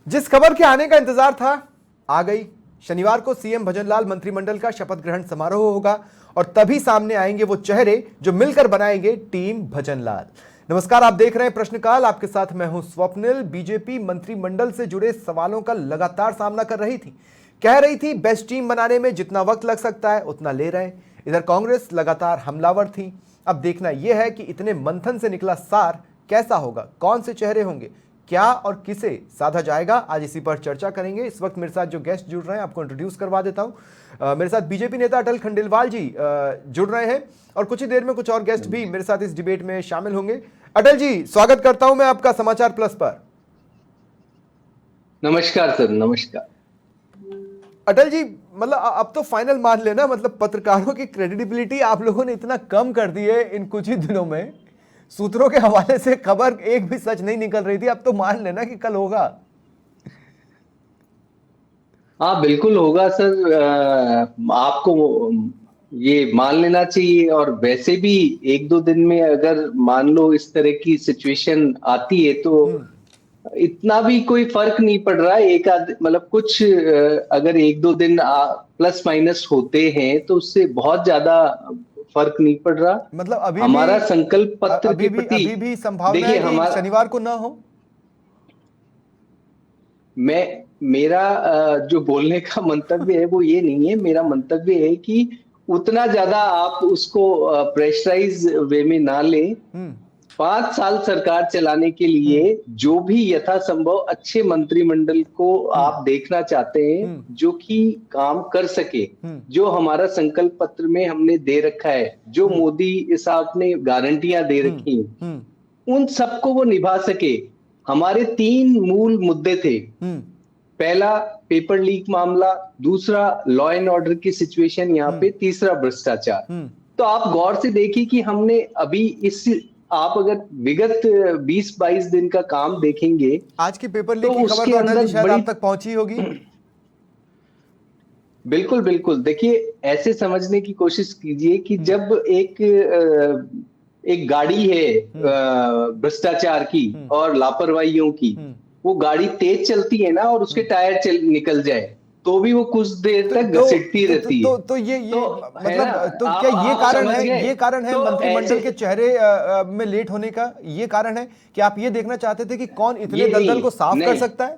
जिस खबर के आने का इंतजार था आ गई। शनिवार को सीएम भजनलाल मंत्रिमंडल का शपथ ग्रहण समारोह होगा और तभी सामने आएंगे वो चेहरे जो मिलकर बनाएंगे टीम भजनलाल। नमस्कार, आप देख रहे हैं प्रश्नकाल। आपके साथ मैं हूं स्वप्निल। बीजेपी मंत्रिमंडल से जुड़े सवालों का लगातार सामना कर रही थी, कह रही थी बेस्ट टीम बनाने में जितना वक्त लग सकता है उतना ले रहे हैं। इधर कांग्रेस लगातार हमलावर थी। अब देखना यह है कि इतने मंथन से निकला सार कैसा होगा, कौन से चेहरे होंगे, क्या और किसे साधा जाएगा। आज इसी पर चर्चा करेंगे। इस वक्त मेरे साथ जो गेस्ट जुड़ रहे हैं आपको इंट्रोड्यूस करवा देता हूं। मेरे साथ बीजेपी नेता अटल खंडेलवाल जी जुड़ रहे हैं और कुछ ही देर में कुछ और गेस्ट भी मेरे साथ इस डिबेट में शामिल होंगे। अटल जी, स्वागत करता हूं मैं आपका समाचार प्लस पर। नमस्कार सर, नमस्कार। अटल जी, मतलब अब तो फाइनल मान लेना, मतलब पत्रकारों की क्रेडिबिलिटी आप लोगों ने इतना कम कर दी है इन कुछ ही दिनों में। सूत्रों के हवाले से खबर एक भी सच नहीं निकल रही थी, अब तो मान लेना कि कल होगा। हाँ, बिल्कुल होगा सर। आपको ये मान लेना चाहिए। और वैसे भी एक दो दिन में अगर मान लो इस तरह की सिचुएशन आती है तो इतना भी कोई फर्क नहीं पड़ रहा है। एक आध मतलब कुछ अगर एक दो दिन प्लस माइनस होते हैं तो उससे बहुत ज्यादा फर्क नहीं पड़ रहा। मतलब हमारा संकल्प पत्र के प्रति अभी भी संभावना देखिए है कि हमारा शनिवार को ना हो। मेरा जो बोलने का मंतव्य है वो ये नहीं है। मेरा मंतव्य है कि उतना ज्यादा आप उसको प्रेशराइज वे में ना लें। 5 साल सरकार चलाने के लिए जो भी यथासंभव अच्छे मंत्रिमंडल को आप देखना चाहते हैं जो कि काम कर सके, जो हमारा संकल्प पत्र में हमने दे रखा है, जो मोदी साहब ने गारंटियां दे रखी हैं, उन सबको वो निभा सके। हमारे 3 मूल मुद्दे थे। पहला पेपर लीक मामला, दूसरा लॉ एंड ऑर्डर की सिचुएशन यहाँ पे, तीसरा भ्रष्टाचार। तो आप गौर से देखिए कि हमने अभी आप अगर विगत 20-22 दिन का काम देखेंगे आज की पेपर लीक तो की खबर उसके तो अटल जी अंदर शायद बड़ी आप तक पहुंची होगी। बिल्कुल बिल्कुल। देखिए, ऐसे समझने की कोशिश कीजिए कि जब एक गाड़ी है भ्रष्टाचार की और लापरवाहियों की, वो गाड़ी तेज चलती है ना और उसके टायर निकल जाए तो भी वो कुछ देर तक घसीटती रहती है। तो ये तो है ना, मतलब तो क्या ये आप कारण समझ है, गए। ये कारण है तो मंत्रिमंडल ऐसे के चेहरे में लेट होने का? ये कारण है कि आप ये देखना चाहते थे कि कौन इतने ये दलदल नहीं को साफ कर नहीं सकता है?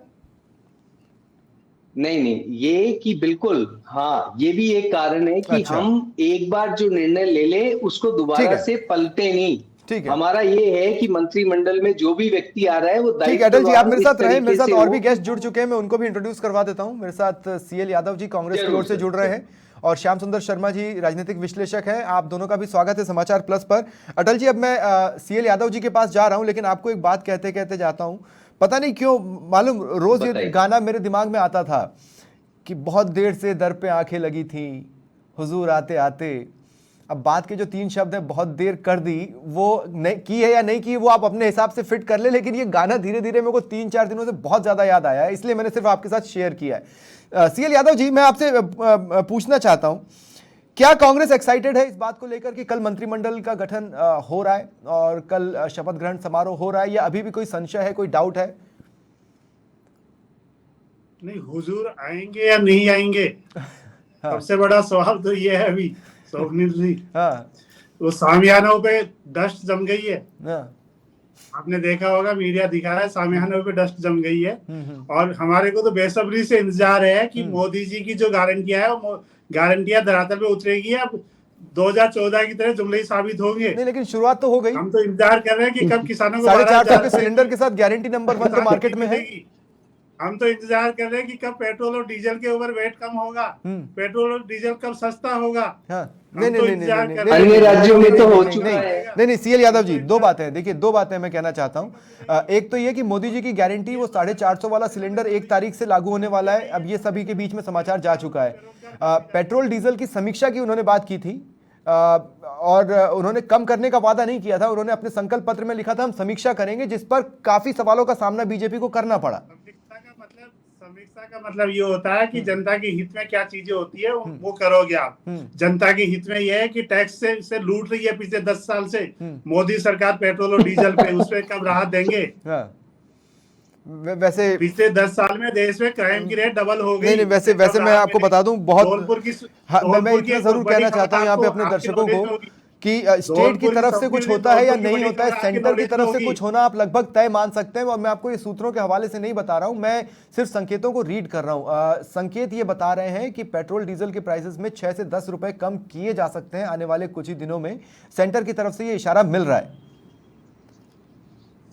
नहीं नहीं, ये कि बिल्कुल हाँ, ये भी एक कारण है कि अच्छा, हम एक बार जो निर्णय ले ले उसको ठीक दोबारा है, से पलटे नहीं। ठीक है, हमारा ये है कि मंत्रिमंडल में जो भी व्यक्ति आ रहा है वो ठीक है। अटल जी, आप दायित्ववान मेरे इस साथ रहे, मेरे तरीके साथ से और हो भी कि गेस्ट जुड़ चुके हैं, मैं उनको भी इंट्रोड्यूस करवा देता हूं। मेरे साथ सीएल यादव जी कांग्रेस की ओर जरूर से सर, जुड़ रहे हैं और श्याम सुंदर शर्मा जी राजनीतिक विश्लेषक हैं। आप दोनों का भी स्वागत है समाचार प्लस पर। अटल जी, अब मैं सीएल यादव जी के पास जा रहा हूं, लेकिन आपको एक बात कहते कहते जाता हूं। पता नहीं क्यों, मालूम रोज ये बताइए। गाना मेरे दिमाग में आता था कि बहुत देर से दर पे आंखें लगी थी हुजूर आते आते। अब बात के जो 3 शब्द हैं, बहुत देर कर दी, वो नहीं की है या नहीं की वो आप अपने हिसाब से फिट कर ले, लेकिन ये गाना धीरे धीरे मेरे को 3-4 दिनों से बहुत ज्यादा याद आया है, इसलिए मैंने सिर्फ आपके साथ शेयर किया है। सीएल यादव जी, मैं आपसे पूछना चाहता हूं, क्या कांग्रेस एक्साइटेड है इस बात को लेकर कि कल मंत्रिमंडल का गठन हो रहा है और कल शपथ ग्रहण समारोह हो रहा है, या अभी भी कोई संशय है, कोई डाउट है? नहीं, हुजूर आएंगे या नहीं आएंगे, सबसे बड़ा सवाल तो ये है अभी स्वप्निल जी। हाँ, वो सामियानों पे डस्ट जम गई है। हाँ, आपने देखा होगा, मीडिया दिखा रहा है सामियानों पे डस्ट जम गई है। और हमारे को तो बेसब्री से इंतजार है कि मोदी जी की जो गारंटियां है वो गारंटियां धरातल पे उतरेगी। अब 2014 की तरह जुमले ही साबित होंगे। नहीं, लेकिन शुरुआत तो हो गई। हम तो इंतजार कर रहे हैं कि कब किसानों को 450 के 12,000 सिलेंडर के साथ गारंटी नंबर 1 तो मार्केट में है। हम तो इंतजार कर रहे हैं कि कब पेट्रोल और डीजल के ऊपर वेट कम होगा, पेट्रोल और डीजल कब सस्ता होगा। हाँ, नहीं नहीं, नहीं नहीं, नहीं, अन्य राज्यों में तो हो चुका है। नहीं, सीएल यादव जी, दो बातें हैं। देखिए, दो बातें मैं कहना चाहता हूं। एक तो ये कि मोदी जी की गारंटी, वो 450 वाला सिलेंडर 1 तारीख से लागू होने वाला है। अब ये सभी के बीच में समाचार जा चुका है। पेट्रोल डीजल की समीक्षा की उन्होंने बात की थी और उन्होंने कम करने का वादा नहीं किया था। उन्होंने अपने संकल्प पत्र में लिखा था हम समीक्षा करेंगे, जिस पर काफी सवालों का सामना बीजेपी को करना पड़ा। समीक्षा का मतलब ये होता है कि जनता के हित में क्या चीजें होती है वो करोगे आप। जनता के हित में यह है कि टैक्स से लूट रही है पिछले 10 साल से मोदी सरकार पेट्रोल और डीजल पे, उस पे कब राहत देंगे? वैसे पिछले 10 साल में देश में क्राइम की रेट डबल हो गई। नहीं, वैसे मैं आपको बता दूं, बहुत धौलपुर की हाँ, मैं धौलपुर की इतना एक जरूर बड़ी कहना खबर चाहता हूं यहाँ पे आपको अपने आपके दर्शकों नॉलेज को में होगी। कि स्टेट की धौलपुर तरफ से सबसे कुछ बड़ी होता है या धौलपुर की नहीं बड़ी होता है, खबर आपके सेंटर की नॉलेज में तरफ से होगी। कुछ होना आप लगभग तय मान सकते हैं। और मैं आपको ये सूत्रों के हवाले से नहीं बता रहा हूं, मैं सिर्फ संकेतों को रीड कर रहा हूं। संकेत ये बता रहे हैं कि पेट्रोल डीजल के प्राइसेस में 6 से 10 रुपए कम किए जा सकते हैं आने वाले कुछ ही दिनों में। सेंटर की तरफ से ये इशारा मिल रहा है।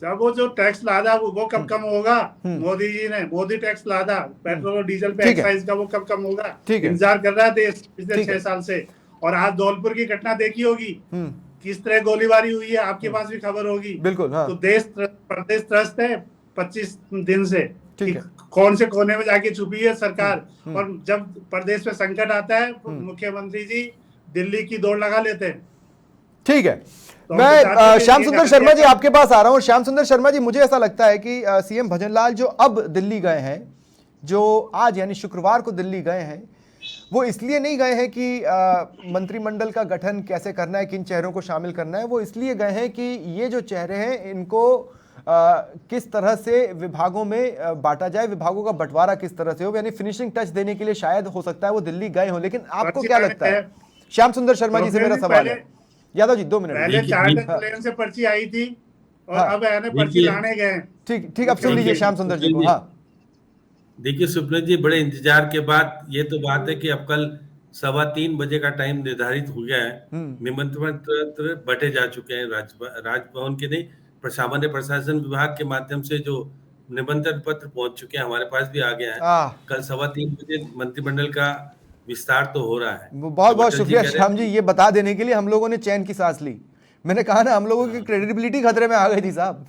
जब वो जो टैक्स लादा वो कब कम होगा? मोदी जी ने मोदी टैक्स लादा पेट्रोल और डीजल पे ठीक है। एक्साइज का, वो कब कम होगा? ठीक है। इंतजार कर रहा है देश पिछले ठीक 6 है। साल से। और आज धौलपुर की घटना देखी होगी, किस तरह गोलीबारी हुई है, आपके पास भी खबर होगी। बिल्कुल, हाँ। तो प्रदेश त्रस्त है 25 दिन से ठीक कि है। कौन से कोने में जाके छुपी है सरकार। और जब प्रदेश में संकट आता है मुख्यमंत्री जी दिल्ली की दौड़ लगा लेते हैं। ठीक है, तो मैं श्याम सुंदर शर्मा जी आपके पास आ रहा हूं। श्याम सुंदर शर्मा जी, मुझे ऐसा लगता है कि सीएम भजनलाल जो अब दिल्ली गए हैं, जो आज यानी शुक्रवार को दिल्ली गए हैं, वो इसलिए नहीं गए हैं कि मंत्रिमंडल का गठन कैसे करना है, किन चेहरों को शामिल करना है। वो इसलिए गए हैं कि ये जो चेहरे हैं इनको किस तरह से विभागों में बांटा जाए, विभागों का बंटवारा किस तरह से हो, यानी फिनिशिंग टच देने के लिए शायद हो सकता है वो दिल्ली गए हो। लेकिन आपको क्या लगता है? श्याम सुंदर शर्मा जी से मेरा सवाल है। यादव जी 2 मिनट। पहले चार्टर प्लेन से पर्ची आई थी और अब है पर्ची लाने गए। ठीक, अब सुन लीजिए श्याम सुंदर जी को। हाँ, देखिए सुप्रीत जी, बड़े इंतजार के बाद ये तो बात है कि अब कल 3:15 बजे का टाइम निर्धारित हो गया है। निमंत्रण पत्र बंटे जा चुके हैं राजभवन के नहीं, सामान्य प्रशासन विभाग के माध्यम से जो निमंत्रण पत्र पहुंच चुके हैं, हमारे पास भी आ गया है। कल 3:15 बजे मंत्रिमंडल का विस्तार तो हो रहा है। बहुत बहुत शुक्रिया श्याम जी ये बता देने के लिए। हम लोगों ने चैन की सांस ली। मैंने कहा ना, हम लोगों की क्रेडिबिलिटी खतरे में आ गई थी साहब।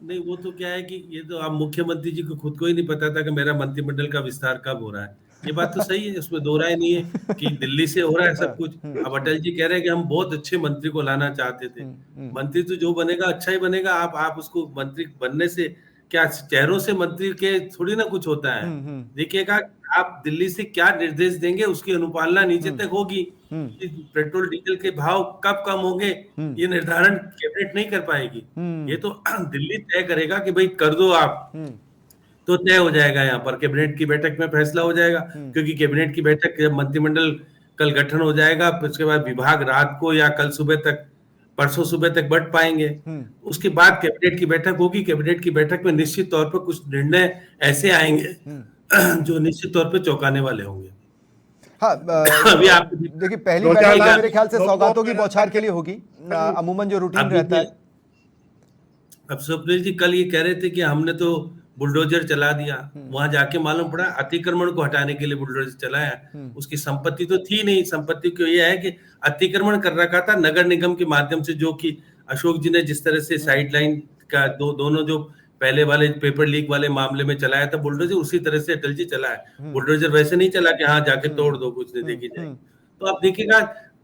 नहीं, वो तो क्या है कि ये तो अब मुख्यमंत्री जी को खुद को ही नहीं पता था कि मेरा मंत्रिमंडल का विस्तार कब हो रहा है। ये बात तो सही है, उसमें दो राय नहीं है कि दिल्ली से हो रहा है सब कुछ। अब अटल जी कह रहे हैं कि हम बहुत अच्छे मंत्री को लाना चाहते थे। मंत्री तो जो बनेगा अच्छा ही बनेगा। आप उसको मंत्री बनने से क्या, चेहरों से मंत्री के थोड़ी ना कुछ होता है। देखिएगा आप दिल्ली से क्या निर्देश देंगे उसकी अनुपालना नीचे तक होगी। पेट्रोल डीजल के भाव कब कम होंगे ये निर्धारण कैबिनेट नहीं कर पाएगी। ये तो दिल्ली तय करेगा कि भाई कर दो आप, तो तय हो जाएगा। यहाँ पर कैबिनेट की बैठक में फैसला हो जाएगा, क्योंकि कैबिनेट की बैठक जब मंत्रिमंडल कल गठन हो जाएगा, उसके बाद विभाग रात को या कल सुबह तक, परसों सुबह तक बढ़ पाएंगे। उसके बाद कैबिनेट की बैठक होगी। कैबिनेट की बैठक में निश्चित तौर पर कुछ निर्णय ऐसे आएंगे जो निश्चित तौर पे चौंकाने वाले होंगे। हाँ, अभी आप देखिए पहली बैठक मेरे ख्याल से सौगातों की बौछार के लिए होगी, अमूमन जो रूटीन रहता है। अब स्वप्निल जी कल ये कह रहे थे कि हमने तो बुलडोजर चला दिया, वहां जाके मालूम पड़ा अतिक्रमण को हटाने के लिए बुलडोजर चलाया। उसकी संपत्ति तो थी नहीं। संपत्ति को यह है कि अतिक्रमण कर रखा था नगर निगम के माध्यम से, जो कि अशोक जी ने जिस तरह से साइड लाइन का दोनों जो पहले वाले पेपर लीक वाले मामले में चलाया था बुलडोजर, उसी तरह से अटल जी चलाया। बुलडोजर वैसे नहीं चला कि हाँ जाके तोड़ दो, कुछ नहीं देखी जाएगी। तो आप देखिएगा,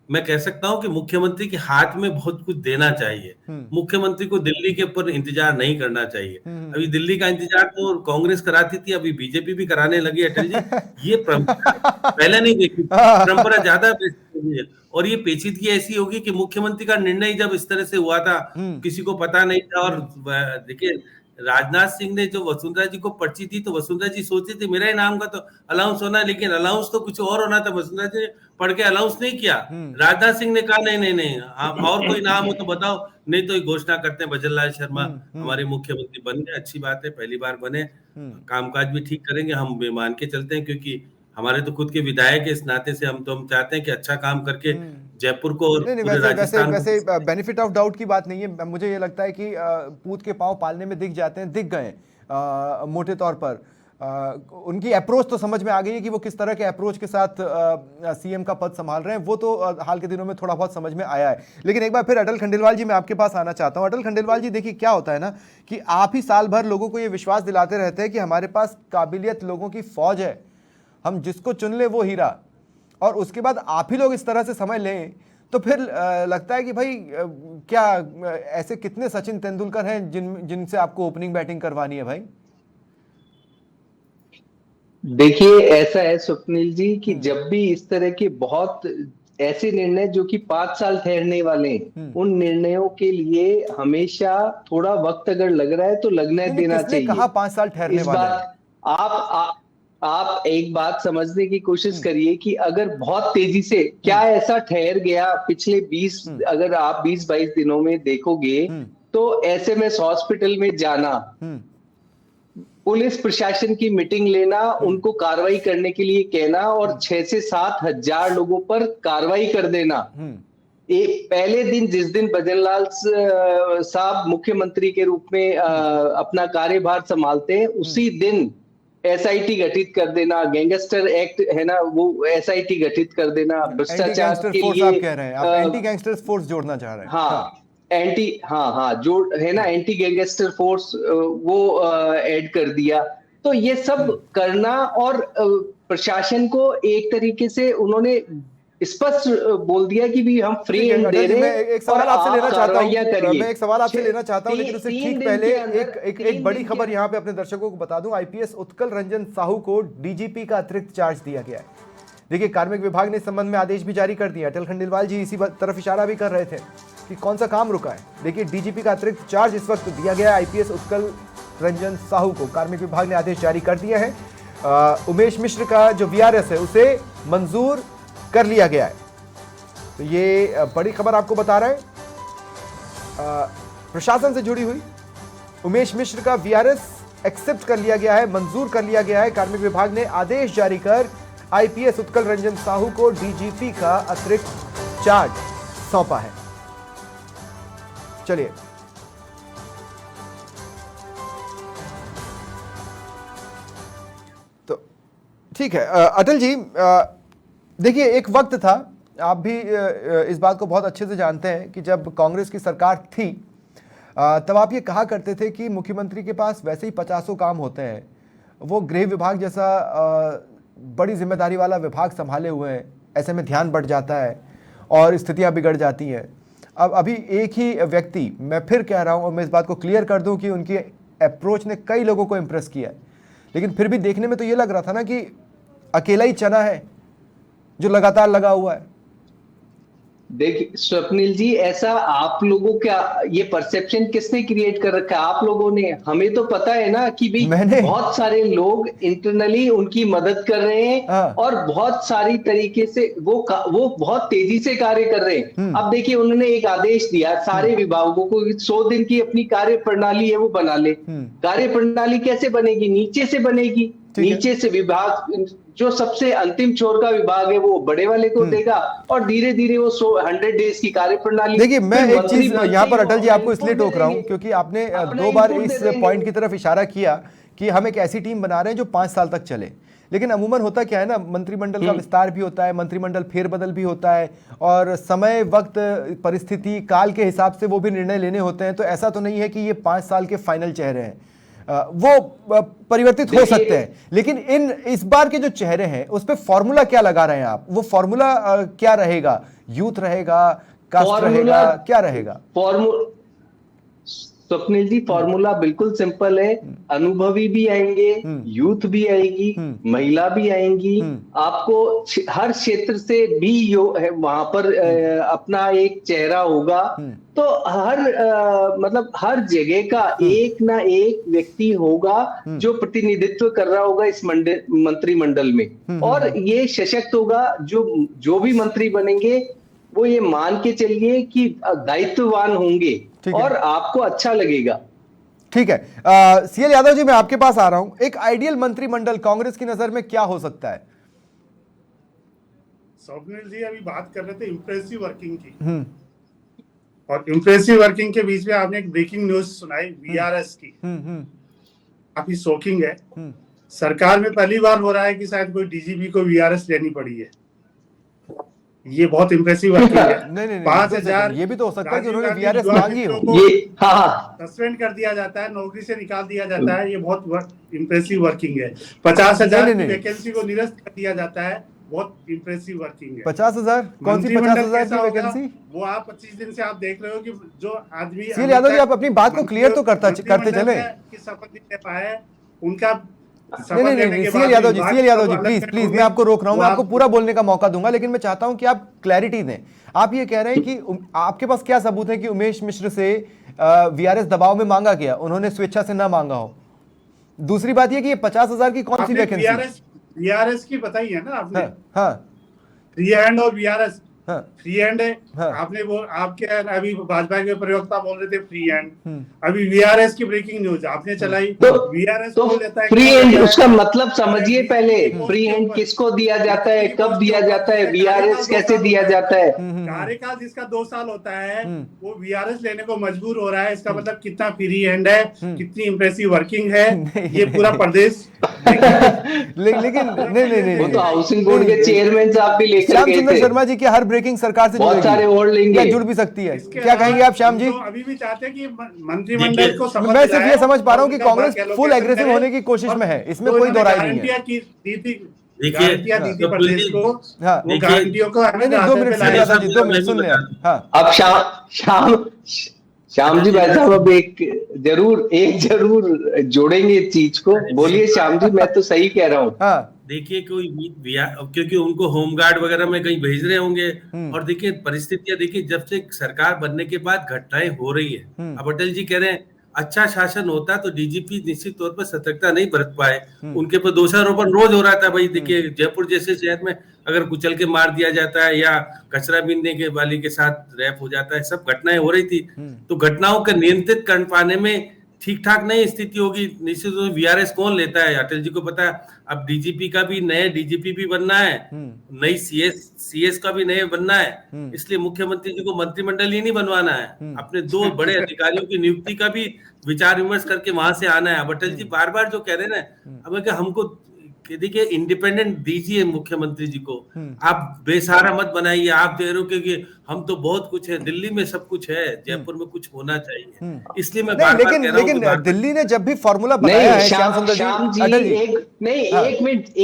मैं कह सकता हूं कि मुख्यमंत्री के हाथ में बहुत कुछ देना चाहिए। मुख्यमंत्री को दिल्ली के ऊपर इंतजार नहीं करना चाहिए। अभी दिल्ली का इंतजार तो कांग्रेस कराती थी, अभी बीजेपी भी कराने लगी अटल जी। ये पहले नहीं देखी परंपरा ज्यादा। और ये पेचीदगी ऐसी होगी कि मुख्यमंत्री का निर्णय जब इस तरह से हुआ था, किसी को पता नहीं था। और देखिए राजनाथ सिंह ने जो वसुंधरा जी को पर्ची दी, तो वसुंधरा जी सोचती थी मेरा ही नाम का तो अलाउंस होना, लेकिन अलाउंस तो कुछ और होना था। वसुंधरा जी ने पढ़ के अलाउंस नहीं किया। राजनाथ सिंह ने कहा नहीं आप और कोई नाम हो तो बताओ, नहीं तो घोषणा करते हैं भजनलाल शर्मा हमारे मुख्यमंत्री बन गए। अच्छी बात है, पहली बार बने, कामकाज भी ठीक करेंगे, हम मान के चलते हैं। क्योंकि हमारे तो खुद के विधायक के इस नाते से हम चाहते हैं कि अच्छा काम करके जयपुर को और पूरे राजस्थान को। वैसे बेनिफिट ऑफ डाउट की बात नहीं है। मुझे ये लगता है कि पूत के पांव पालने में दिख जाते हैं, दिख गए मोटे तौर पर। उनकी अप्रोच तो समझ में आ गई है कि वो किस तरह के अप्रोच के साथ सीएम का पद संभाल रहे हैं। वो तो हाल के दिनों में थोड़ा बहुत समझ में आया है। लेकिन एक बार फिर अटल खंडेलवाल जी मैं आपके पास आना चाहता हूं। अटल खंडेलवाल जी, देखिए क्या होता है ना कि आप ही साल भर लोगों को ये विश्वास दिलाते रहते हैं कि हमारे पास काबिलियत लोगों की फौज है, हम जिसको चुन ले वो हीरा, और उसके बाद आप ही लोग इस तरह से समझ लें तो फिर लगता है कि भाई क्या ऐसे कितने सचिन तेंदुलकर हैं जिनसे आपको ओपनिंग बैटिंग करवानी है भाई? देखिए ऐसा है स्वप्निल जी कि जब भी इस तरह के बहुत ऐसे निर्णय जो कि 5 साल ठहरने वाले हैं, उन निर्णयों के लिए हमेशा थोड़ा वक्त अगर लग रहा है तो लगने देना किसने चाहिए। कहा 5 साल ठहरने इस वाले हैं? बात आप एक बात समझने की कोशिश करिए कि अगर बहुत तेजी से क्या ऐसा ठहर गया पिछले 20 अगर आप 20-22 दिनों में देखोगे तो एसएमएस हॉस्पिटल में जाना, पुलिस प्रशासन की मीटिंग लेना, उनको कार्रवाई करने के लिए कहना और 6 से 7 हजार लोगों पर कार्रवाई कर देना। एक पहले दिन जिस दिन भजनलाल साहब मुख्यमंत्री के रूप में अपना कार्यभार संभालते हैं, उसी दिन एसआईटी गठित कर देना, गैंगस्टर एक्ट है ना, वो एसआईटी गठित कर देना, भ्रष्टाचार के लिए आप कह रहे हैं, आप एंटी गैंगस्टर फोर्स जोड़ना चाह रहे हैं। हाँ, जो है ना एंटी गैंगस्टर फोर्स वो ऐड कर दिया। तो ये सब करना और प्रशासन को एक तरीके से उन्होंने स्पष्ट बोल दिया कि भी हम फ्री एंड दे रहे हैं। एक सवाल आपसे लेना चाहता हूं, मैं एक सवाल आपसे लेना चाहता हूं, लेकिन उससे ठीक पहले एक बड़ी खबर यहां पे अपने दर्शकों को बता दूं। आईपीएस उत्कल रंजन साहू को डीजीपी का अतिरिक्त चार्ज दिया गया है। देखिए, कार्मिक विभाग ने इस संबंध में आदेश भी जारी कर दिया। अटल खंडेलवाल जी इसी तरफ इशारा भी कर रहे थे कि कौन सा काम रुका है। देखिए, डीजीपी का अतिरिक्त चार्ज इस वक्त दिया गया है आईपीएस उत्कल रंजन साहू को। कार्मिक विभाग ने आदेश जारी कर दिया है। उमेश मिश्र का जो वीआरएस है उसे मंजूर कर लिया गया है। तो ये बड़ी खबर आपको बता रहे हैं प्रशासन से जुड़ी हुई। उमेश मिश्र का वीआरएस एक्सेप्ट कर लिया गया है, मंजूर कर लिया गया है। कार्मिक विभाग ने आदेश जारी कर आईपीएस उत्कल रंजन साहू को डीजीपी का अतिरिक्त चार्ज सौंपा है। चलिए, तो ठीक है अटल जी, देखिए एक वक्त था, आप भी इस बात को बहुत अच्छे से जानते हैं कि जब कांग्रेस की सरकार थी तब आप ये कहा करते थे कि मुख्यमंत्री के पास वैसे ही 50 काम होते हैं, वो गृह विभाग जैसा बड़ी जिम्मेदारी वाला विभाग संभाले हुए हैं, ऐसे में ध्यान बढ़ जाता है और स्थितियां बिगड़ जाती हैं। अब अभी एक ही व्यक्ति, मैं फिर कह रहा हूं और मैं इस बात को क्लियर कर दूं कि उनकी अप्रोच ने कई लोगों को इम्प्रेस किया है, लेकिन फिर भी देखने में तो ये लग रहा था ना कि अकेला ही चना है जो लगातार लगा हुआ है। देखिए स्वप्निल जी, ऐसा आप लोगों का ये परसेप्शन किसने क्रिएट कर रखा है? आप लोगों ने। हमें तो पता है ना कि भाई बहुत सारे लोग इंटरनली उनकी मदद कर रहे हैं और बहुत सारी तरीके से वो बहुत तेजी से कार्य कर रहे हैं। अब देखिए, उन्होंने एक आदेश दिया सारे विभागों को, 100 दिन की अपनी कार्य प्रणाली है वो बना ले। कार्य प्रणाली कैसे बनेगी? नीचे से बनेगी। नीचे से विभाग, जो सबसे अंतिम छोर का विभाग है वो बड़े वाले को देगा और धीरे धीरे वो 100 डेज की कार्य प्रणाली। देखिए, मैं एक चीज यहाँ पर अटल जी आपको इसलिए टोक रहा हूँ क्योंकि आपने 2 बार इस पॉइंट की तरफ इशारा किया कि हम एक ऐसी टीम बना रहे हैं जो 5 साल तक चले। लेकिन अमूमन होता क्या है ना, मंत्रिमंडल का विस्तार भी होता है, मंत्रिमंडल फेरबदल भी होता है और समय, वक्त, परिस्थिति, काल के हिसाब से वो भी निर्णय लेने होते हैं। तो ऐसा तो नहीं है कि ये 5 साल के फाइनल चेहरे हैं, वो परिवर्तित हो सकते हैं। लेकिन इस बार के जो चेहरे हैं उस पे फॉर्मूला क्या लगा रहे हैं आप? वो फॉर्मूला क्या रहेगा? यूथ रहेगा, कास्ट रहेगा, क्या रहेगा? स्वप्निल जी, फॉर्मूला बिल्कुल सिंपल है। अनुभवी भी आएंगे, यूथ भी आएगी, महिला भी आएंगी। आपको हर क्षेत्र से भी वहां पर अपना एक चेहरा होगा। तो मतलब हर जगह का एक ना एक व्यक्ति होगा जो प्रतिनिधित्व कर रहा होगा इस मंत्रिमंडल में, और ये सशक्त होगा। जो भी मंत्री बनेंगे वो ये मान के चलिए कि दायित्ववान होंगे और आपको अच्छा लगेगा। ठीक है, सीएल यादव जी, मैं आपके पास आ रहा हूं। एक आइडियल मंत्रिमंडल कांग्रेस की नजर में क्या हो सकता है? स्वप्निल जी अभी बात कर रहे थे इम्प्रेसिव वर्किंग की, और इम्प्रेसिव वर्किंग के बीच में आपने एक ब्रेकिंग न्यूज सुनाई वीआरएस की। काफी शॉकिंग है। सरकार में पहली बार हो रहा है कि शायद कोई डीजीपी को वीआरएस लेनी पड़ी है। ये बहुत इम्प्रेसिव वर्किंग है। नहीं, 5000 ये भी तो हो सकता है कि उन्होंने वीआरएस मांगी हो। सस्पेंड कर दिया जाता है, नौकरी से निकाल दिया जाता है। ये बहुत इम्प्रेसिव वर्किंग है। 50,000 की वैकेंसी को निरस्त कर दिया जाता है, बहुत इम्प्रेसिव वर्किंग है। 50,000? कौन सी 50,000 की वैकेंसी? वो आप 25 दिन से आप देख रहे हो कि जो आदमी, सीएल यादव जी, आप अपनी बात को क्लियर तो करते चले। शपथ नहीं ले पाए, उनका शपथ लेने के बाद सीएल यादव जी, विभाग सीएल यादव जी, को प्लीज अलग प्लीज, करोगे, मैं आपको रोक रहा हूं, वो मैं आपको आप- पूरा बोलने का मौका दूंगा, लेकिन मैं चाहता हूं कि आप क्लैरिटी दें। आप ये कह रहे हैं कि आपके पास क्या सबूत है कि उमेश मिश्र से वीआरएस दबाव में मांगा गया, उन्होंने स्वेच्छा से ना मांगा हो? दूसरी बात ये कि ये 50,000 की कौन सी आपने वैकेंसी? वीआरएस की बताई है ना आपने, हाँ हाँ फ्री हैंड और वीआरएस। हाँ फ्री हैंड है, हाँ। आपने वो आपके अभी भाजपा के प्रवक्ता बोल रहे थे फ्री हैंड, अभी वीआरएस की ब्रेकिंग न्यूज आपने चलाई। तो वीआरएस तो बोल देता है फ्री क्या हैंड होता है? उसका मतलब समझिए पहले, पोस्ट फ्री के हैंड ऊपर, किसको दिया जाता है, व्यक्ति की कब पोस्ट के दिया ऊपर, जाता है, जिसका वीआरएस कार्यकाल 2 कैसे साल दिया होता है। जाता है? कार्यकाल जिसका 2 साल होता है वो वीआरएस लेने को मजबूर हो रहा है, इसका मतलब कितना फ्री हैंड है, कितनी इंप्रेसिव वर्किंग है, ये पूरा प्रदेश लेकिन नहीं वो तो हाउसिंग बोर्ड नहीं, के चेयरमैन साहब भी लेकर श्याम गए सुंदर थे, शर्मा जी की हर ब्रेकिंग सरकार से बहुत सारे जुड़ेगी अवार्ड लेंगे। या जुड़ भी सकती है, इसके क्या अलावा कहेंगे आप श्याम जी? हम तो अभी भी चाहते हैं कि मंत्रिमंडल को शपथ मैं सिर्फ ये दिलाएं समझ पा रहा हूं कि और उनका Congress work full allocation aggressive करें होने की कोशिश और में है, इसमें जो कोई इन्होंने दो राय नहीं है। गारंटियां की दी थी, देखिए, गारंटियां दी थी तो प्रदेश को, हाँ, वो देखिए, गारंटियों को हमें नहीं 2 मिनट लाए। यादव जी, 2 मिनट सुन लें आप। हाँ अब श्याम जी भाई साहब अब एक जरूर जोड़ेंगे इस चीज को, बोलिए श्याम जी, मैं तो सही कह रहा हूँ। हाँ देखिए क्योंकि उनको होमगार्ड वगैरह में कहीं भेज रहे होंगे, और देखिए परिस्थितियां, देखिए जब से सरकार बनने के बाद घटनाएं हो रही है। अब अटल जी कह रहे हैं अच्छा शासन होता तो डीजीपी निश्चित तौर पर सतर्कता नहीं बरत पाए, उनके पर दोषारोपण रोज हो रहा था। भाई देखिए जयपुर जैसे शहर में अगर कुचल के मार दिया जाता है या कचरा बीनने के वाली के साथ रैप हो जाता है, सब घटनाएं हो रही थी। तो घटनाओं का नियंत्रित कर पाने में ठीक ठाक नहीं स्थिति होगी, निश्चित रूप से वीआरएस कौन लेता है, अटल जी को पता है। अब डीजीपी का भी नए डीजीपी भी बनना है, नई सीएस का भी नए बनना है, इसलिए मुख्यमंत्री जी को मंत्रिमंडल ही नहीं बनवाना है, अपने 2 बड़े अधिकारियों की नियुक्ति का भी विचार विमर्श करके वहां से आना है। अब अटल जी बार बार जो कह रहे हैं ना, अब हमको देखिए इंडिपेंडेंट दीजिए मुख्यमंत्री जी को, आप बेसहारा मत बनाइए। आप कह रहे हो कि हम तो बहुत कुछ है, दिल्ली में सब कुछ है, जयपुर में कुछ होना चाहिए, इसलिए मैं बार बार कह रहा हूं कि लेकिन दिल्ली ने जब भी फॉर्मूला बनाया है श्याम सुंदर जी, अटल जी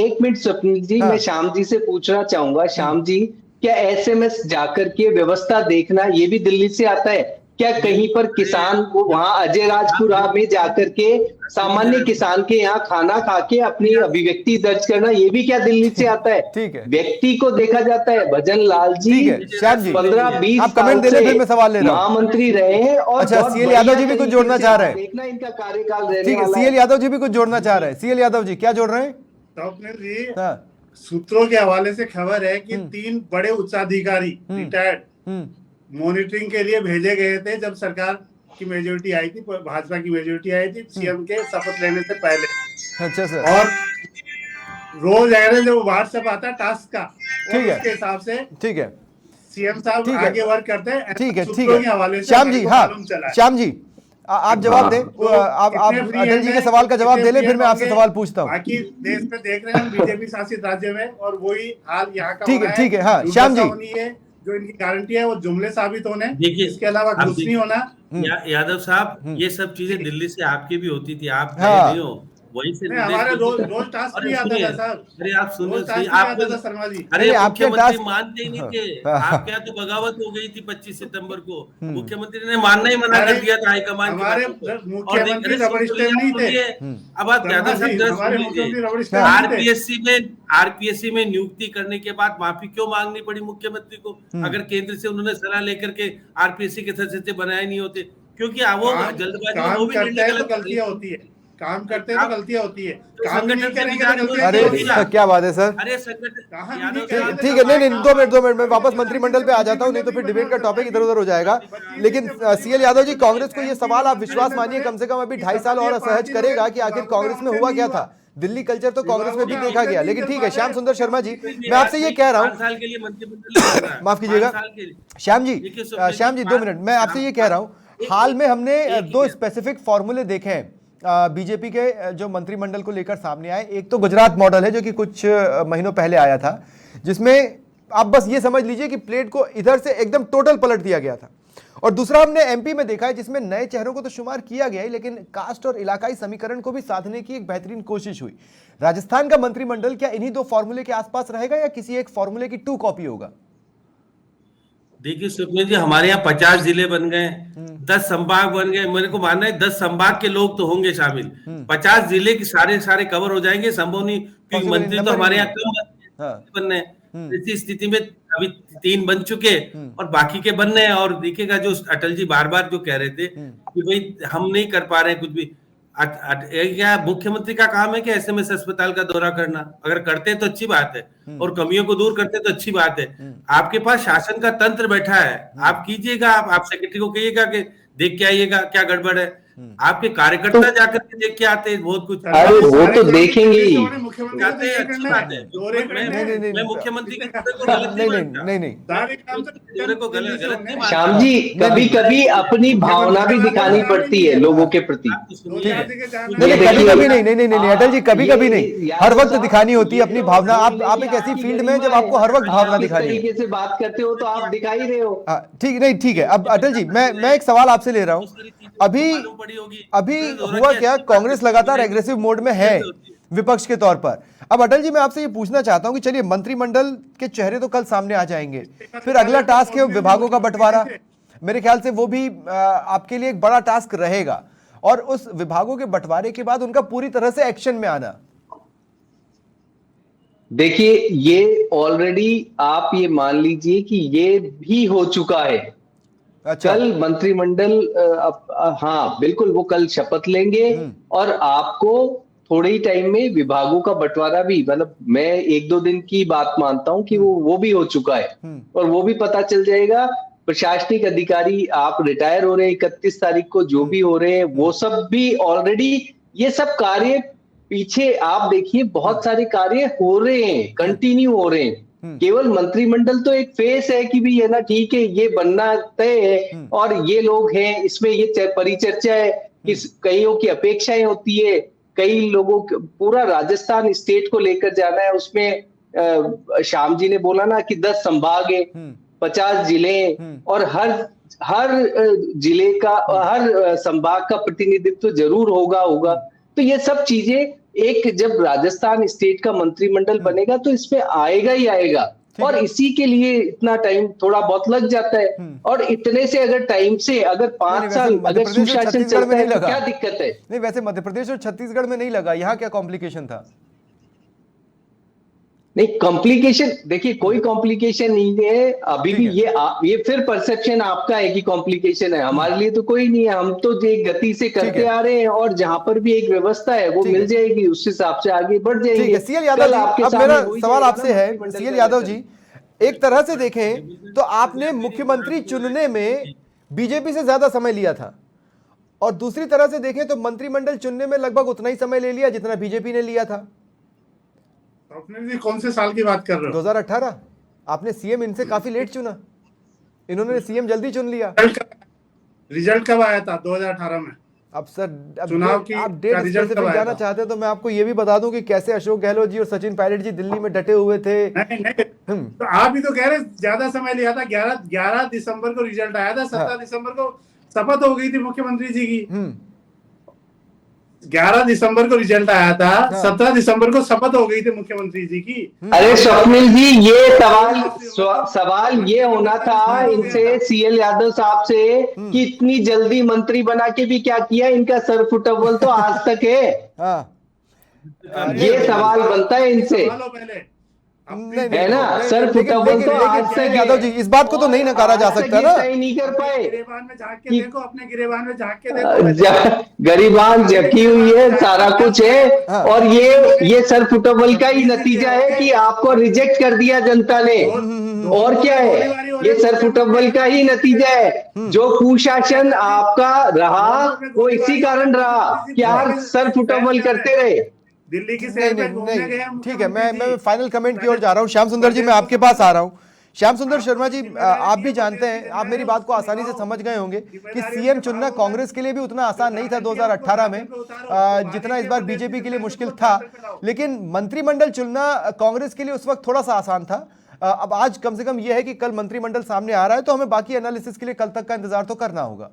एक मिनट स्वप्निल जी, मैं श्याम जी से पूछना चाहूंगा, श्याम जी क्या एसएमएस जाकर के व्यवस्था देखना ये भी दिल्ली से आता है क्या? कहीं पर किसान वो वहां अजय राजपुरा में जाकर के सामान्य किसान के यहाँ खाना खा के अपनी अभिव्यक्ति दर्ज करना ये भी क्या दिल्ली से आता है? ठीक है, व्यक्ति को देखा जाता है। भजन लाल जी श्याम जी 15-20 आप कमेंट दे ले, फिर मैं सवाल ले रहा हूं। महामंत्री रहे हैं और अच्छा, सीएल यादव जी भी कुछ जोड़ना चाह रहे हैं, देखना इनका कार्यकाल रहने ठीक है, वाला सीएल यादव जी भी कुछ जोड़ना चाह रहे हैं। सीएल यादव जी क्या जोड़ रहे हैं? स्वप्निल जी, हाँ सूत्रों के हवाले से खबर है कि 3 बड़े उच्चाधिकारी रिटायर्ड मॉनिटरिंग के लिए भेजे गए थे जब सरकार की मेजोरिटी आई थी, भाजपा की मेजोरिटी आई थी सीएम के शपथ लेने से पहले। अच्छा सर, और रोज एवरेज जो व्हाट्सएप आता है टास्क का, ठीक है, उसके हिसाब से ठीक है, सीएम साहब आगे वर्क करते हैं। ठीक है, ठीक सूत्रों के हवाले है से श्याम जी। मेरे को हाँ मालूम चला है। श्याम जी आप जवाब दें, तो आप कितने अटल जी के फ्री सवाल का हैंड जवाब है, दे ले, फिर मैं आपसे होंगे, सवाल पूछता हूँ। बाकी देश में देख रहे हैं बीजेपी शासित राज्य में, और वही हाल यहाँ का ठीक है, हो रहा ठीक है, हाँ, श्याम जी। जो इनकी गारंटी है वो जुमले साबित होने, देखिए, इसके अलावा अब कुछ नहीं होना। यादव साहब ये सब चीजें दिल्ली से आपकी भी होती थी, आप हाँ। नहीं हो वहीं से नहीं, हमारे रोज टास्क भी आता था साहब। अरे आप सुनो, रोज टास्क भी आता था शर्मा जी। अरे नहीं, आपके मुख्यमंत्री टास्क- मानते ही नहीं थे। हाँ। आपके यहाँ तो बगावत हो गई थी 25 सितंबर को, मुख्यमंत्री ने मानना ही मना कर दिया था हाईकमान की हमारे बातों को। मुख्यमंत्री अरे रबड़ स्टैम्प नहीं थे। अब आप ज्यादा शर्मा जी, सब हमारे मुख्यमंत्री रबड़ स्टैम्प नहीं थे। आरपीएससी में नियुक्ति करने के बाद माफी क्यों मांगनी पड़ी मुख्यमंत्री को? अगर केंद्र से उन्होंने सलाह लेकर के आरपीएससी के सदस्य बनाए नहीं होते, क्योंकि वो जल्दबाजी में वो भी करते हैं तो गलत गलतियां होती है, काम करते हैं तो गलतियां होती है, काम संगठन नहीं के करेंगे विचार तो गलतियां अरे नहीं होती। क्या बात है सर। अरे संगठन कहाँ नहीं ठीक ठीक है, नहीं नहीं 2 मिनट मैं वापस मंत्रिमंडल पे आ जाता हूँ, नहीं तो फिर डिबेट का टॉपिक इधर उधर हो जाएगा। लेकिन सीएल यादव जी, कांग्रेस को ये सवाल आप विश्वास मानिए कम से कम अभी 2.5 साल और असहज करेगा कि आखिर कांग्रेस में हुआ क्या था। दिल्ली कल्चर तो कांग्रेस में भी देखा गया, लेकिन ठीक है श्याम सुंदर शर्मा जी, मैं आपसे ये कह रहा हूँ, 5 साल के लिए मंत्रिमंडल माफ कीजिएगा श्याम जी 2 मिनट, मैं आपसे ये कह रहा हूँ, हाल में हमने 2 स्पेसिफिक फॉर्मूले देखे हैं बीजेपी के जो मंत्रिमंडल को लेकर सामने आए। एक तो गुजरात मॉडल है जो कि कुछ महीनों पहले आया था, जिसमें आप बस ये समझ लीजिए कि प्लेट को इधर से एकदम टोटल पलट दिया गया था। और दूसरा हमने एमपी में देखा है जिसमें नए चेहरों को तो शुमार किया गया है, लेकिन कास्ट और इलाकाई समीकरण को भी साधने की एक बेहतरीन कोशिश हुई। राजस्थान का मंत्रिमंडल क्या इन्हीं 2 फॉर्मूले के आसपास रहेगा या किसी एक फॉर्मूले की 2 कॉपी होगा? देखिए स्वप्निल जी, हमारे यहाँ 50 जिले बन गए, 10 संभाग बन गए। मेरे को मानना है 10 संभाग के लोग तो होंगे शामिल, 50 जिले के सारे सारे कवर हो जाएंगे, संभव नहीं, क्योंकि Possible मंत्री तो नंबर ही हमारे नहीं यहाँ है। कम हाँ। बनने हैं। इसी स्थिति में अभी 3 बन चुके और बाकी के बनने हैं। और देखिएगा, जो अटल जी बार बार जो कह रहे थे कि भाई हम नहीं कर पा रहे हैं कुछ भी, क्या मुख्यमंत्री का काम है कि एसएमएस अस्पताल का दौरा करना? अगर करते हैं तो अच्छी बात है और कमियों को दूर करते हैं तो अच्छी बात है। आपके पास शासन का तंत्र बैठा है, आप कीजिएगा, आप सेक्रेटरी को कहिएगा कि देख के आइएगा क्या गड़बड़ है। आपके कार्यकर्ता जाकर के देख के आते हैं बहुत कुछ। अरे वो तो देखेंगे ही। मुख्यमंत्री को तो ये अच्छी करना बात है, है। दौरे करने हैं। मैं मुख्यमंत्री के दौरे को गलत नहीं मानता। नहीं सारे काम तो दौरे को गलत नहीं मानता। श्याम जी, कभी कभी अपनी भावना भी दिखानी पड़ती है लोगों के प्रति। आप तो सुनिए, नहीं, कभी कभी नहीं, नहीं नहीं नहीं अटल जी, कभी कभी नहीं, हर वक्त दिखानी होती है अपनी भावना। आप एक ऐसी फील्ड में जब आपको हर वक्त भावना दिखानी है। तरीके से बात करते हो तो आप दिखा ही रहे हो। ठीक, नहीं ठीक है। अब अटल जी, मैं एक सवाल आपसे ले रहा हूं। अभी हुआ क्या, कांग्रेस लगातार एग्रेसिव मोड में है विपक्ष के तौर पर। अब अटल जी, मैं आपसे ये पूछना चाहता हूं कि चलिए मंत्रिमंडल के चेहरे तो कल सामने आ जाएंगे, फिर अगला टास्क है विभागों का बंटवारा। मेरे ख्याल से वो भी आपके लिए एक बड़ा टास्क रहेगा, और उस विभागों के बंटवारे के बाद उनका पूरी तरह से एक्शन में आना। देखिए, ये ऑलरेडी आप ये मान लीजिए कि ये भी हो चुका है। अच्छा। कल मंत्रिमंडल हाँ बिल्कुल, वो कल शपथ लेंगे और आपको थोड़े ही टाइम में विभागों का बंटवारा भी, मतलब मैं 1-2 दिन की बात मानता हूं कि वो भी हो चुका है और वो भी पता चल जाएगा। प्रशासनिक अधिकारी आप रिटायर हो रहे हैं 31 तारीख को, जो भी हो रहे हैं वो सब भी ऑलरेडी, ये सब कार्य पीछे आप देखिए बहुत सारे कार्य हो रहे हैं, कंटिन्यू हो रहे हैं। केवल मंत्रिमंडल तो एक फेस है कि भी है ना, ठीक है ये बनना तय है और ये लोग हैं, इसमें ये परिचर्चा है कि कईयों की अपेक्षाएं होती है, कई लोगों पूरा राजस्थान स्टेट को लेकर जाना है। उसमें श्याम जी ने बोला ना कि 10 संभाग है, 50 जिले और हर जिले का, हर संभाग का प्रतिनिधित्व जरूर होगा। तो ये सब चीजें एक, जब राजस्थान स्टेट का मंत्रिमंडल बनेगा तो इसमें आएगा ही आएगा, और इसी के लिए इतना टाइम थोड़ा बहुत लग जाता है। और इतने से अगर टाइम से, अगर 5 साल अगर सुशासन चलता है तो क्या दिक्कत है? नहीं, वैसे मध्य प्रदेश और छत्तीसगढ़ में नहीं लगा, यहाँ क्या कॉम्प्लिकेशन था? नहीं, कॉम्प्लिकेशन देखिए, कोई कॉम्प्लिकेशन नहीं है अभी भी। ये फिर परसेप्शन आपका है कि कॉम्प्लिकेशन है, हमारे लिए तो कोई नहीं है। हम तो एक गति से करते आ रहे हैं और जहां पर भी एक व्यवस्था है वो मिल जाएगी, उस हिसाब से आगे बढ़ जाएंगे। सीएल यादव जी, अब मेरा सवाल आपसे है, सीएल यादव जी, एक तरह से देखें तो आपने मुख्यमंत्री चुनने में बीजेपी से ज्यादा समय लिया था, और दूसरी तरह से देखें तो मंत्रिमंडल चुनने में लगभग उतना ही समय ले लिया जितना बीजेपी ने लिया था। कौन से साल की बात कर रहे हो? 2018। आपने सीएम इनसे काफी लेट चुना, इन्होंने सीएम जल्दी चुन लिया। रिजल्ट कब आया था 2018 में? अब सर, चुनाव की आप डेट स्पेसिफिक जाना चाहते हैं तो मैं आपको ये भी बता दूं कि कैसे अशोक गहलोत जी और सचिन पायलट जी दिल्ली में डटे हुए थे। नहीं, तो आप भी तो कह रहे ज्यादा समय लिया था। 11 दिसंबर को रिजल्ट आया था, 17 दिसंबर को शपथ हो गई थी मुख्यमंत्री जी की। 11 दिसंबर को रिजल्ट आया था, 17 दिसंबर को शपथ हो गई थी मुख्यमंत्री जी की। अरे स्वप्निल जी, ये सवाल ये होना था इनसे, सीएल यादव साहब से, कि इतनी जल्दी मंत्री बना के भी क्या किया, इनका सर फुटबॉल तो आज तक है। ये सवाल बनता है इनसे, है ना? सर फुटबॉल तो आज तक। यादव जी, इस बात को तो नहीं नकारा जा सकता ना। नहीं कर पाए। गिरेबान में झांक के देखो, अपने गिरेबान में झांक के देखो, गरीबान झकी हुई है, सारा कुछ है। और ये सर फुटबॉल का ही नतीजा है कि आपको रिजेक्ट कर दिया जनता ने। और क्या है, ये सर फुटबॉल का ही नतीजा है। जो कुशासन आपका रहा वो इसी कारण रहा कि आप सर फुटबॉल करते रहे। दिल्ली की नहीं, ठीक है, मैं फाइनल कमेंट की ओर जा रहा हूं। श्याम सुंदर जी, मैं आपके पास आ रहा हूं। श्याम सुंदर शर्मा जी, आप भी जानते हैं, आप मेरी बात को आसानी से समझ गए होंगे कि सीएम चुनना कांग्रेस के लिए भी उतना आसान नहीं था 2018 में, जितना इस बार बीजेपी के लिए मुश्किल था। लेकिन मंत्रिमंडल चुनना कांग्रेस के लिए उस वक्त थोड़ा सा आसान था। अब आज कम से कम यह है कि कल मंत्रिमंडल सामने आ रहा है, तो हमें बाकी एनालिसिस के लिए कल तक का इंतजार तो करना होगा।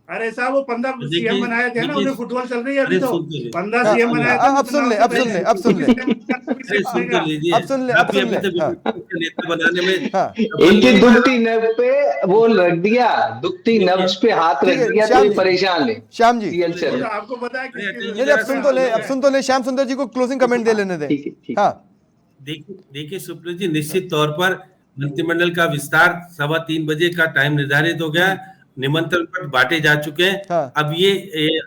अरे साहब वो 15 देखिए- सीएम बनाए थे ना, देखिए- उन्हें फुटबॉल चल रही है अभी अरे तो। सुन तो लीजिए। 15 सीएम बनाए थे। अब सुन ले, अब सुन ले, अब सुन ले। अरे सुन तो लीजिए, अब सुन ले, अब आप भी सुन अभी ले, तक हाँ। विपक्ष के नेता बनाने में हाँ। इनकी दुखती नब्ज पे वो रख दिया, दुखती नब्ज पे हाथ ठीक रख है, दिया, तो श्याम ये जी। परेशान है श्याम जी, सीएल चल। तो आपको पता है अरे अटल जी नहीं, अब सुन तो ले, अब सुन तो ले, श्याम सुंदर जी को क्लोजिंग कमेंट दे लेने दे। ठीक है, ठीक। हाँ, देखिए सुप्रीत जी, निश्चित तौर पर मंत्रिमंडल का विस्तार 3:15 बजे का टाइम निर्धारित हो गया, निमंत्रण पत्र बांटे जा चुके हैं। हाँ। अब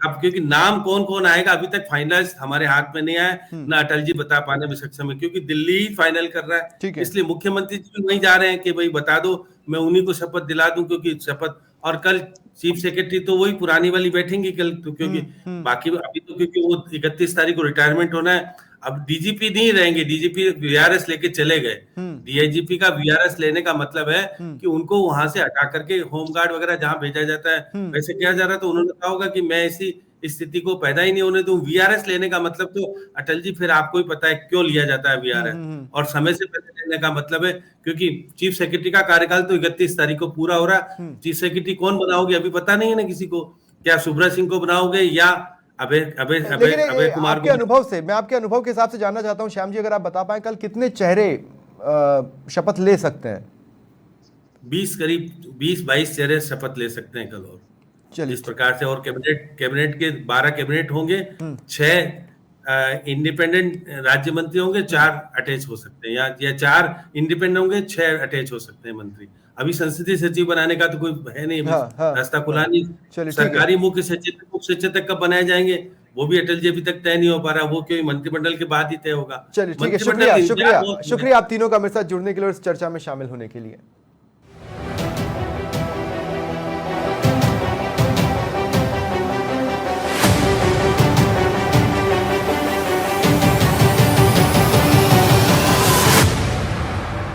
अब क्योंकि नाम कौन कौन आएगा अभी तक फाइनलाइज हमारे हाथ में नहीं आया, ना अटल जी बता पाने में सक्षम है, क्योंकि दिल्ली ही फाइनल कर रहा ठीक है। है। इसलिए मुख्यमंत्री जी भी वहीं जा रहे हैं कि भाई बता दो, मैं उन्हीं को शपथ दिला दूं, क्योंकि शपथ और कल चीफ सेक्रेटरी तो वही पुरानी वाली बैठेंगी कल, तो क्योंकि बाकी अभी तो क्योंकि वो 31 तारीख को रिटायरमेंट होना है। अब डीजीपी नहीं रहेंगे, डीजीपी वीआरएस लेके चले गए। डीआईजीपी का वीआरएस लेने का मतलब है कि उनको वहां से हटा करके होमगार्ड वगैरह जहां भेजा जाता है वैसे किया जा रहा है। तो उन्होंने कहा होगा कि मैं ऐसी स्थिति को पैदा ही नहीं होने दूं। वीआरएस लेने का मतलब तो अटल जी फिर आपको ही पता है क्यों लिया जाता है वीआरएस, और समय से पहले लेने का मतलब है क्योंकि चीफ सेक्रेटरी का कार्यकाल तो 31 तारीख को पूरा हो रहा है। चीफ सेक्रेटरी कौन बनाओगे अभी पता नहीं है ना किसी को, क्या सुब्रत सिंह को बनाओगे या अभय कुमार आपके अनुभव से, मैं आपके अनुभव के हिसाब से जानना चाहता हूं श्याम जी, अगर आप बता पाए कल कितने चेहरे शपथ ले सकते हैं? 20-22 चेहरे शपथ ले सकते हैं कल। और चलिए, इस प्रकार से, और कैबिनेट के 12 कैबिनेट होंगे, 6 इंडिपेंडेंट राज्य मंत्री होंगे, 4 अटैच हो सकते हैं, या 4 इंडिपेंडेंट होंगे, 6 अटैच हो सकते हैं मंत्री। अभी संसदीय सचिव बनाने का तो कोई है नहीं, रास्ता खुला नहीं। सरकारी मुख्य सचेतक कब बनाए जाएंगे वो भी अटल जी अभी तक तय नहीं हो पा रहा, वो क्योंकि मंत्रिमंडल के बाद ही तय होगा। चलिए ठीक है, शुक्रिया आप तीनों का मेरे साथ जुड़ने के लिए और इस चर्चा में शामिल होने के लिए।